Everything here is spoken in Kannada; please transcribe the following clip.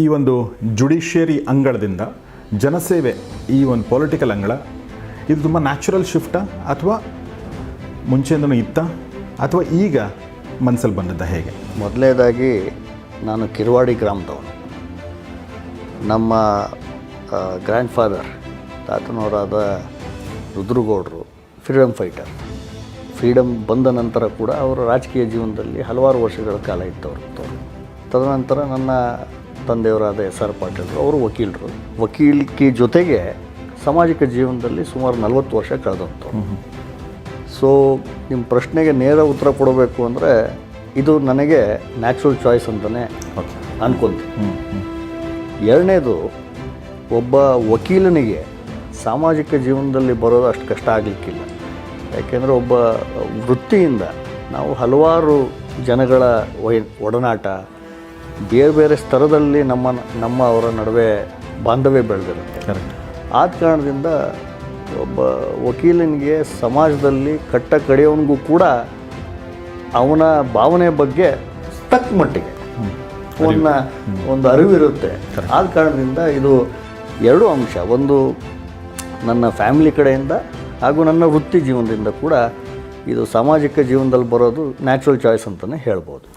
ಈ ಒಂದು ಜುಡಿಷಿಯರಿ ಅಂಗಳದಿಂದ ಜನಸೇವೆ ಈ ಒಂದು ಪೊಲಿಟಿಕಲ್ ಅಂಗಳ ಇದು ತುಂಬ ನ್ಯಾಚುರಲ್ ಶಿಫ್ಟಾ ಅಥವಾ ಮುಂಚೆಯಿಂದನೂ ಇತ್ತಾ ಅಥವಾ ಈಗ ಮನಸ್ಸಲ್ಲಿ ಬಂದದ್ದ ಹೇಗೆ? ಮೊದಲನೇದಾಗಿ ನಾನು ಕಿರವಾಡಿ ಗ್ರಾಮದವನು. ನಮ್ಮ ಗ್ರ್ಯಾಂಡ್ ಫಾದರ್ ತಾತನವರಾದ ರುದ್ರಗೌಡರು ಫ್ರೀಡಮ್ ಫೈಟರ್. ಫ್ರೀಡಮ್ ಬಂದ ನಂತರ ಕೂಡ ಅವರ ರಾಜಕೀಯ ಜೀವನದಲ್ಲಿ ಹಲವಾರು ವರ್ಷಗಳ ಕಾಲ ಇದ್ದವರು. ತದನಂತರ ನನ್ನ ತಂದೆಯವರಾದ ಎಸ್ ಆರ್ ಪಾಟೀಲರು ಅವರು ವಕೀಲರು. ವಕೀಲಿಕೆ ಜೊತೆಗೆ ಸಾಮಾಜಿಕ ಜೀವನದಲ್ಲಿ ಸುಮಾರು 40 ವರ್ಷ ಕಳೆದಂಥವ್ರು. ಸೊ ನಿಮ್ಮ ಪ್ರಶ್ನೆಗೆ ನೇರ ಉತ್ತರ ಕೊಡಬೇಕು ಅಂದರೆ ಇದು ನನಗೆ ನ್ಯಾಚುರಲ್ ಚಾಯ್ಸ್ ಅಂತಲೇ ಅನ್ಕೊತೀನಿ. ಎರಡನೇದು, ಒಬ್ಬ ವಕೀಲನಿಗೆ ಸಾಮಾಜಿಕ ಜೀವನದಲ್ಲಿ ಬರೋದು ಅಷ್ಟು ಕಷ್ಟ ಆಗಲಿಕ್ಕಿಲ್ಲ. ಯಾಕೆಂದರೆ ಒಬ್ಬ ವೃತ್ತಿಯಿಂದ ನಾವು ಹಲವಾರು ಜನಗಳ ಒಡನಾಟ, ಬೇರೆ ಬೇರೆ ಸ್ತರದಲ್ಲಿ ನಮ್ಮ ಅವರ ನಡುವೆ ಬಾಂಧವ್ಯ ಬೆಳೆದಿರುತ್ತೆ. ಆದ ಕಾರಣದಿಂದ ಒಬ್ಬ ವಕೀಲನಿಗೆ ಸಮಾಜದಲ್ಲಿ ಕಟ್ಟ ಕಡೆಯವನಿಗೂ ಕೂಡ ಅವನ ಭಾವನೆ ಬಗ್ಗೆ ತಕ್ಕ ಮಟ್ಟಿಗೆ ಒಂದು ಅರಿವಿರುತ್ತೆ. ಆದ ಕಾರಣದಿಂದ ಇದು ಎರಡು ಅಂಶ, ಒಂದು ನನ್ನ ಫ್ಯಾಮಿಲಿ ಕಡೆಯಿಂದ ಹಾಗೂ ನನ್ನ ವೃತ್ತಿ ಜೀವನದಿಂದ ಕೂಡ ಇದು ಸಾಮಾಜಿಕ ಜೀವನದಲ್ಲಿ ಬರೋದು ನ್ಯಾಚುರಲ್ ಚಾಯ್ಸ್ ಅಂತಲೇ ಹೇಳ್ಬೋದು.